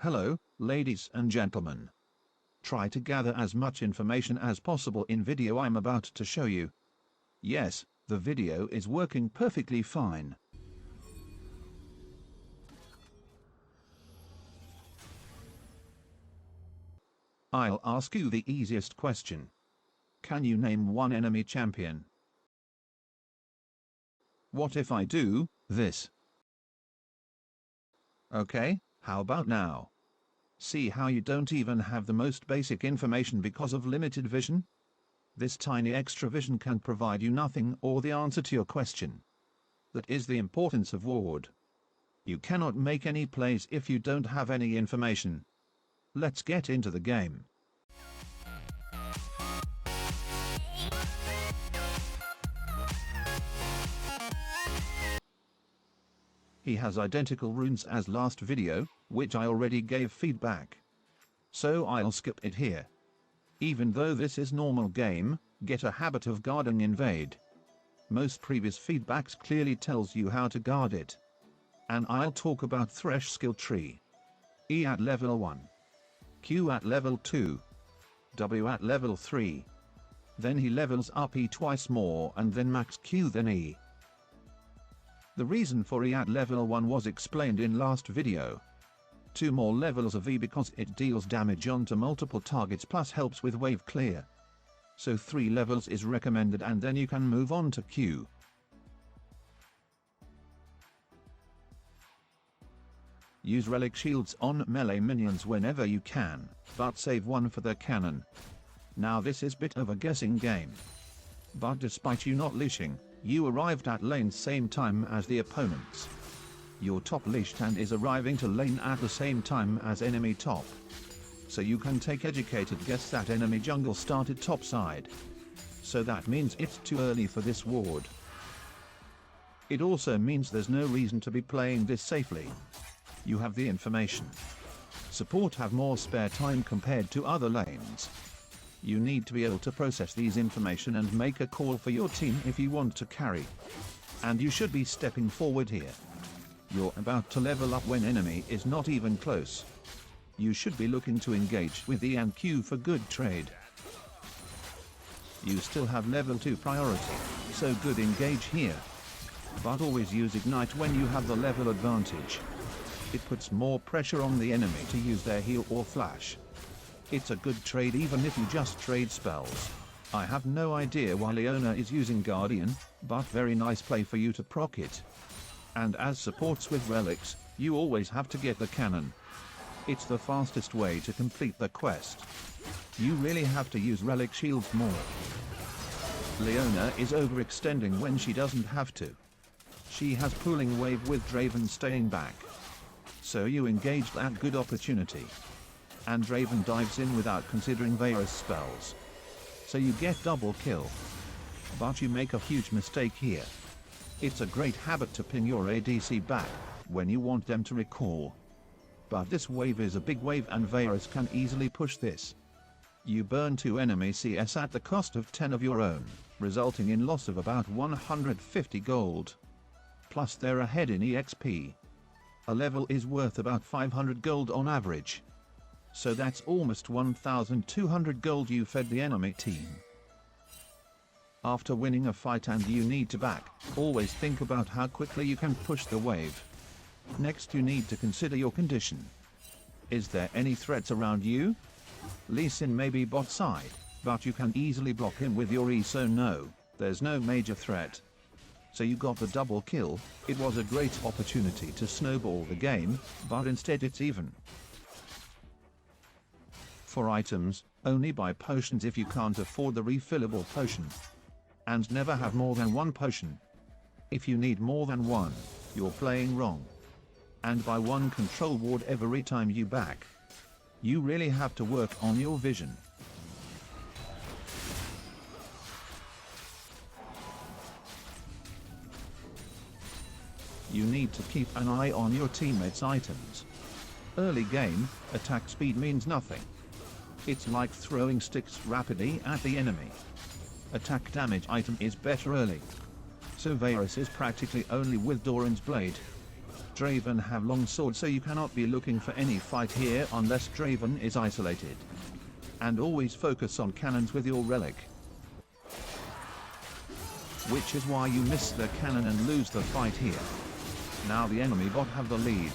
Hello, ladies and gentlemen. Try to gather as much information as possible in video I'm about to show you. Yes, the video is working perfectly fine. I'll ask you the easiest question. Can you name one enemy champion? What if I do this? Okay, how about now? See how you don't even have the most basic information because of limited vision? This tiny extra vision can provide you nothing or the answer to your question. That is the importance of Ward. You cannot make any plays if you don't have any information. Let's get into the game. He has identical runes as last video, which I already gave feedback. So I'll skip it here. Even though this is normal game, get a habit of guarding invade. Most previous feedbacks clearly tells you how to guard it. And I'll talk about Thresh skill tree. E at level 1. Q at level 2. W at level 3. Then he levels up E twice more and then max Q then E. The reason for E at level 1 was explained in last video. 2 more levels of E because it deals damage onto multiple targets plus helps with wave clear. So 3 levels is recommended and then you can move on to Q. Use relic shields on melee minions whenever you can, but save one for the cannon. Now this is bit of a guessing game. But despite you not leashing, you arrived at lane same time as the opponents. Your top leashed and is arriving to lane at the same time as enemy top. So you can take educated guess that enemy jungle started top side. So that means it's too early for this ward. It also means there's no reason to be playing this safely. You have the information. Support have more spare time compared to other lanes. You need to be able to process these information and make a call for your team if you want to carry. And you should be stepping forward here. You're about to level up when enemy is not even close. You should be looking to engage with E and Q for good trade. You still have level 2 priority, so good engage here. But always use ignite when you have the level advantage. It puts more pressure on the enemy to use their heal or flash. It's a good trade even if you just trade spells. I have no idea why Leona is using Guardian, but very nice play for you to proc it. And as supports with relics, you always have to get the cannon. It's the fastest way to complete the quest. You really have to use relic shields more. Leona is overextending when she doesn't have to. She has pulling wave with Draven staying back. So you engaged that good opportunity. And Draven dives in without considering Varus spells. So you get double kill. But you make a huge mistake here. It's a great habit to ping your ADC back when you want them to recall. But this wave is a big wave and Varus can easily push this. You burn 2 enemy CS at the cost of 10 of your own, resulting in loss of about 150 gold. Plus they're ahead in EXP. A level is worth about 500 gold on average. So that's almost 1,200 gold you fed the enemy team. After winning a fight and you need to back, always think about how quickly you can push the wave. Next you need to consider your condition. Is there any threats around you? Lee Sin may be bot side, but you can easily block him with your E, so no, there's no major threat. So you got the double kill. It was a great opportunity to snowball the game, but instead it's even. For items, only buy potions if you can't afford the refillable potion. And never have more than 1 potion. If you need more than 1, you're playing wrong. And buy 1 control ward every time you back. You really have to work on your vision. You need to keep an eye on your teammates' items. Early game, attack speed means nothing. It's like throwing sticks rapidly at the enemy. Attack damage item is better early. So Varus is practically only with Doran's blade. Draven have long swords, so you cannot be looking for any fight here unless Draven is isolated. And always focus on cannons with your relic. Which is why you miss the cannon and lose the fight here. Now the enemy bot have the lead.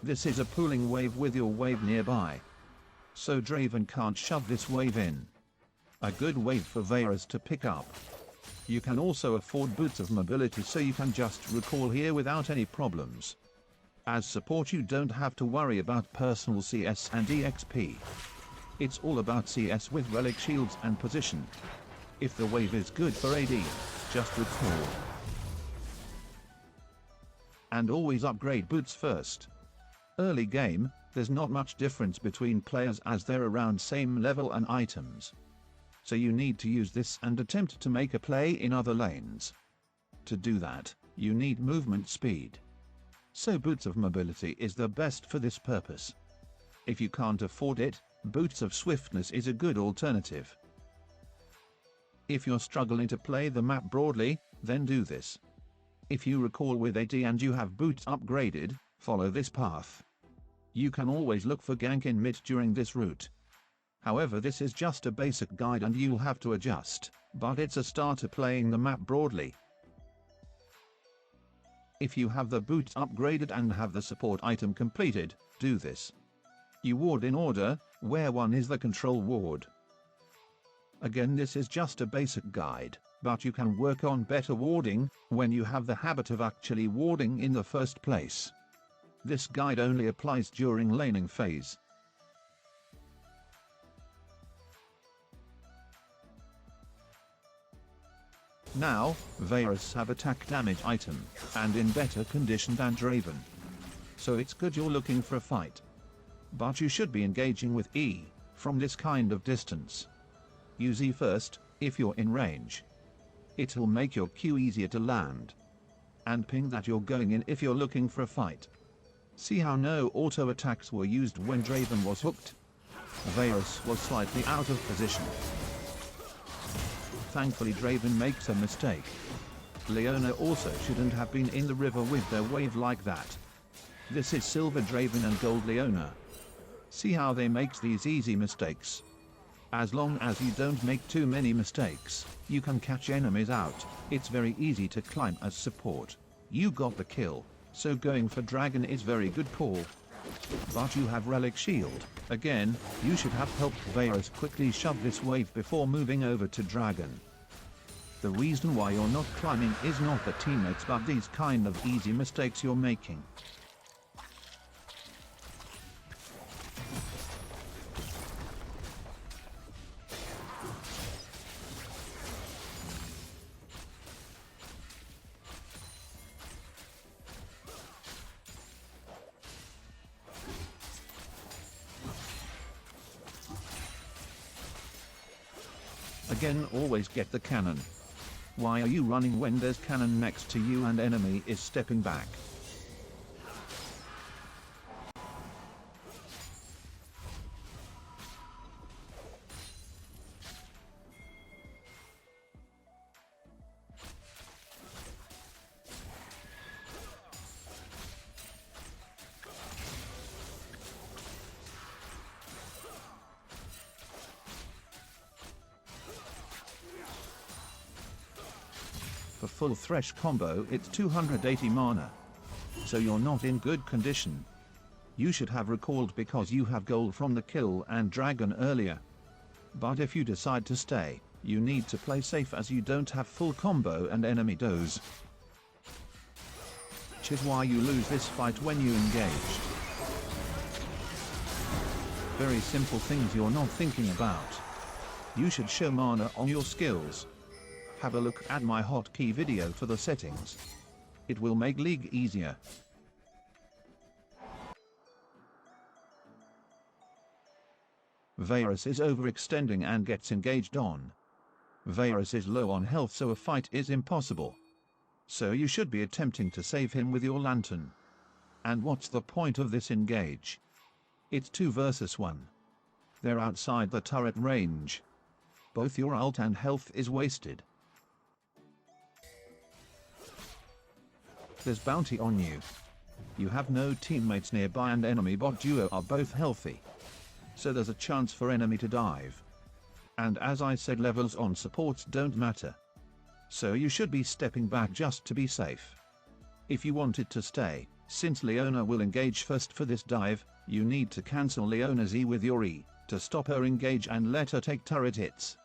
This is a pooling wave with your wave nearby. So Draven can't shove this wave in. A good wave for Varus to pick up. You can also afford boots of mobility, so you can just recall here without any problems. As support you don't have to worry about personal CS and EXP. It's all about CS with relic shields and position. If the wave is good for AD, just recall. And always upgrade boots first. Early game, there's not much difference between players as they're around same level and items. So you need to use this and attempt to make a play in other lanes. To do that, you need movement speed. So Boots of Mobility is the best for this purpose. If you can't afford it, Boots of Swiftness is a good alternative. If you're struggling to play the map broadly, then do this. If you recall with AD and you have boots upgraded, follow this path. You can always look for gank in mid during this route. However, this is just a basic guide and you'll have to adjust, but it's a start to playing the map broadly. If you have the boots upgraded and have the support item completed, do this. You ward in order, where 1 is the control ward. Again, this is just a basic guide, but you can work on better warding when you have the habit of actually warding in the first place. This guide only applies during laning phase. Now, Varus have attack damage item, and in better condition than Draven. So it's good you're looking for a fight. But you should be engaging with E, from this kind of distance. Use E first, if you're in range. It'll make your Q easier to land. And ping that you're going in if you're looking for a fight. See how no auto attacks were used when Draven was hooked? Varus was slightly out of position. Thankfully Draven makes a mistake. Leona also shouldn't have been in the river with their wave like that. This is Silver Draven and Gold Leona. See how they makes these easy mistakes. As long as you don't make too many mistakes, you can catch enemies out. It's very easy to climb as support. You got the kill. So going for Dragon is very good call. But you have Relic Shield. Again, you should have helped Varus quickly shove this wave before moving over to Dragon. The reason why you're not climbing is not the teammates but these kind of easy mistakes you're making. Again, always get the cannon. Why are you running when there's cannon next to you and enemy is stepping back? For full Thresh combo it's 280 mana. So you're not in good condition. You should have recalled because you have gold from the kill and dragon earlier. But if you decide to stay, you need to play safe as you don't have full combo and enemy does. Which is why you lose this fight when you engaged. Very simple things you're not thinking about. You should show mana on your skills. Have a look at my hotkey video for the settings. It will make League easier. Varus is overextending and gets engaged on. Varus is low on health, so a fight is impossible. So you should be attempting to save him with your lantern. And what's the point of this engage? It's 2 versus 1. They're outside the turret range. Both your ult and health is wasted. There's bounty on you. You have no teammates nearby and enemy bot duo are both healthy. So there's a chance for enemy to dive. And as I said, levels on supports don't matter. So you should be stepping back just to be safe. If you want it to stay, since Leona will engage first for this dive, you need to cancel Leona's E with your E, to stop her engage and let her take turret hits.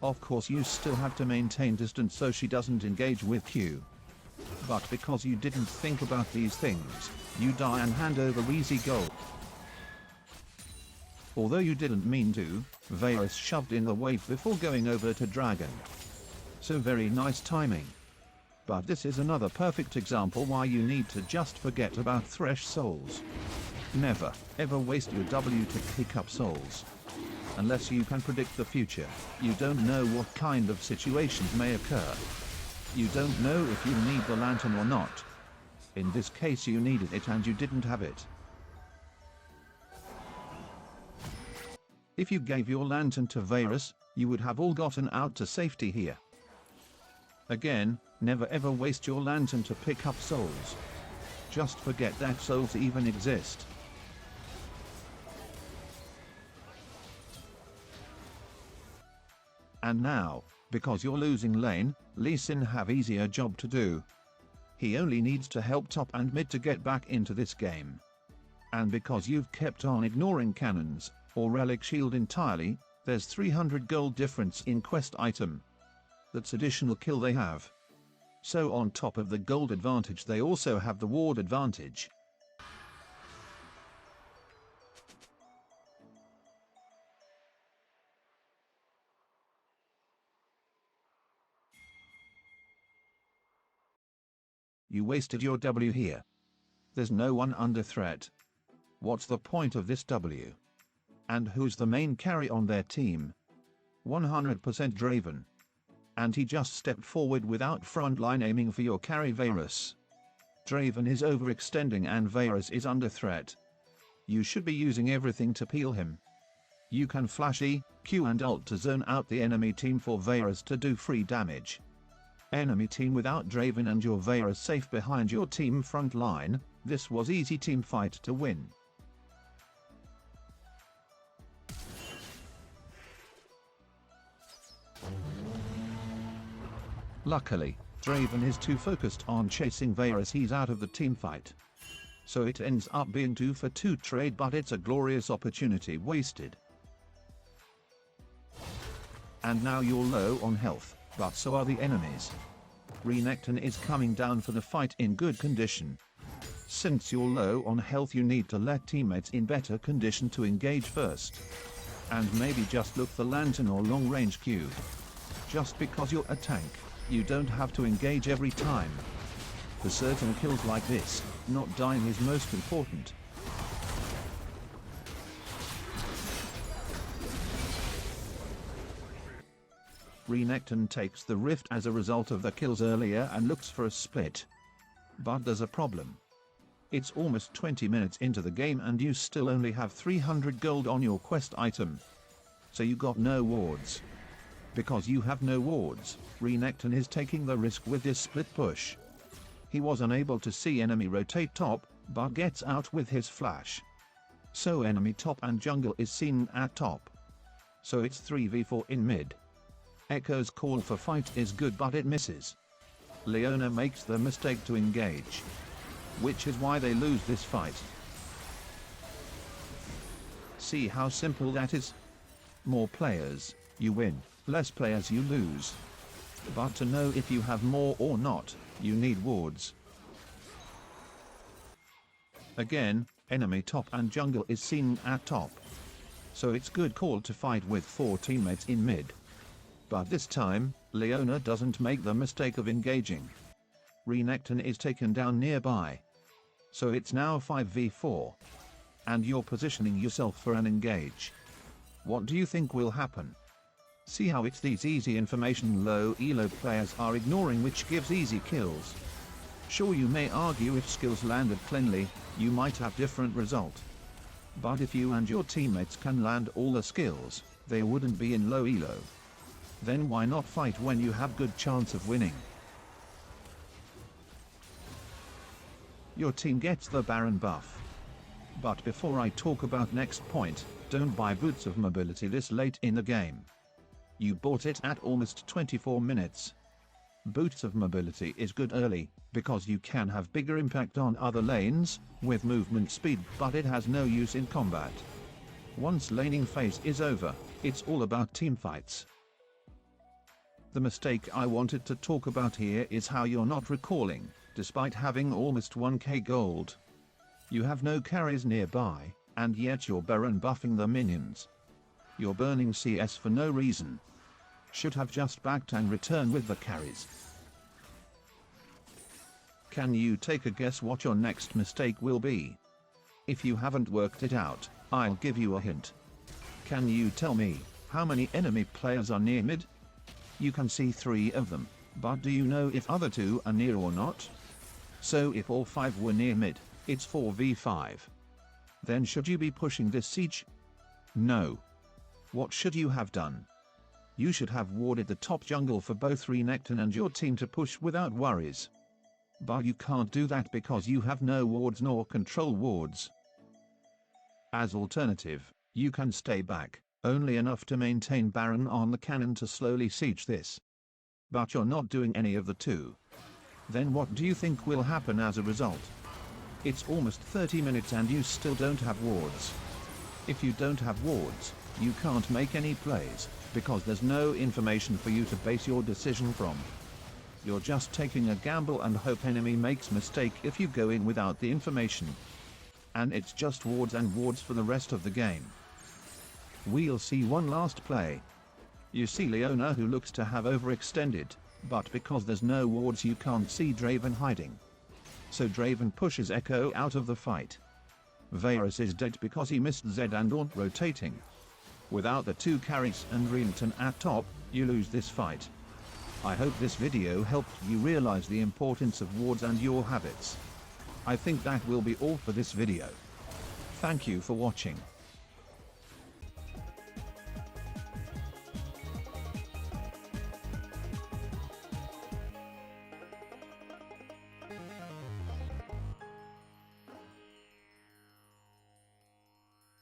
Of course you still have to maintain distance so she doesn't engage with Q. But because you didn't think about these things, you die and hand over easy goal. Although you didn't mean to, Varus shoved in the wave before going over to Dragon. So very nice timing. But this is another perfect example why you need to just forget about Thresh souls. Never, ever waste your W to pick up souls. Unless you can predict the future, you don't know what kind of situations may occur. You don't know if you need the lantern or not. In this case you needed it and you didn't have it. If you gave your lantern to Varus, you would have all gotten out to safety here. Again, never ever waste your lantern to pick up souls. Just forget that souls even exist. And now, because you're losing lane, Lee Sin have easier job to do. He only needs to help top and mid to get back into this game. And because you've kept on ignoring cannons, or relic shield entirely, there's 300 gold difference in quest item. That's additional kill they have. So on top of the gold advantage they also have the ward advantage. You wasted your W here. There's no one under threat. What's the point of this W? And who's the main carry on their team? 100% Draven. And he just stepped forward without frontline aiming for your carry Varus. Draven is overextending and Varus is under threat. You should be using everything to peel him. You can flash E, Q and ult to zone out the enemy team for Varus to do free damage. Enemy team without Draven and your Varus safe behind your team front line, this was easy team fight to win. Luckily, Draven is too focused on chasing Varus, he's out of the team fight. So it ends up being 2 for 2 trade, but it's a glorious opportunity wasted. And now you're low on health, but so are the enemies. Renekton is coming down for the fight in good condition. Since you're low on health you need to let teammates in better condition to engage first. And maybe just look the lantern or long range Q. Just because you're a tank, you don't have to engage every time. For certain kills like this, not dying is most important. Renekton takes the rift as a result of the kills earlier and looks for a split. But there's a problem. It's almost 20 minutes into the game and you still only have 300 gold on your quest item. So you got no wards. Because you have no wards, Renekton is taking the risk with this split push. He was unable to see enemy rotate top, but gets out with his flash. So enemy top and jungle is seen at top. So it's 3v4 in mid. Echo's call for fight is good but it misses. Leona makes the mistake to engage. Which is why they lose this fight. See how simple that is? More players, you win. Less players you lose. But to know if you have more or not, you need wards. Again, enemy top and jungle is seen at top. So it's good call to fight with 4 teammates in mid. But this time, Leona doesn't make the mistake of engaging. Renekton is taken down nearby. So it's now 5v4. And you're positioning yourself for an engage. What do you think will happen? See how it's these easy information low elo players are ignoring, which gives easy kills. Sure, you may argue if skills landed cleanly, you might have different result. But if you and your teammates can land all the skills, they wouldn't be in low elo. Then why not fight when you have good chance of winning? Your team gets the Baron buff. But before I talk about next point, don't buy Boots of Mobility this late in the game. You bought it at almost 24 minutes. Boots of Mobility is good early, because you can have bigger impact on other lanes, with movement speed, but it has no use in combat. Once laning phase is over, it's all about team fights. The mistake I wanted to talk about here is how you're not recalling, despite having almost 1k gold. You have no carries nearby, and yet you're Baron buffing the minions. You're burning CS for no reason. Should have just backed and returned with the carries. Can you take a guess what your next mistake will be? If you haven't worked it out, I'll give you a hint. Can you tell me how many enemy players are near mid? You can see 3 of them, but do you know if other 2 are near or not? So if all 5 were near mid, it's 4v5. Then should you be pushing this siege? No. What should you have done? You should have warded the top jungle for both Renekton and your team to push without worries. But you can't do that because you have no wards nor control wards. As alternative, you can stay back, only enough to maintain Baron on the cannon to slowly siege this. But you're not doing any of the two. Then what do you think will happen as a result? It's almost 30 minutes and you still don't have wards. If you don't have wards, you can't make any plays, because there's no information for you to base your decision from. You're just taking a gamble and hope enemy makes mistake if you go in without the information. And it's just wards and wards for the rest of the game. We'll see one last play. You see Leona, who looks to have overextended, but because there's no wards you can't see Draven hiding. So Draven pushes Echo out of the fight. Varus is dead because he missed Zed and Dawn rotating. Without the 2 carries and Renekton at top, you lose this fight. I hope this video helped you realize the importance of wards and your habits. I think that will be all for this video. Thank you for watching.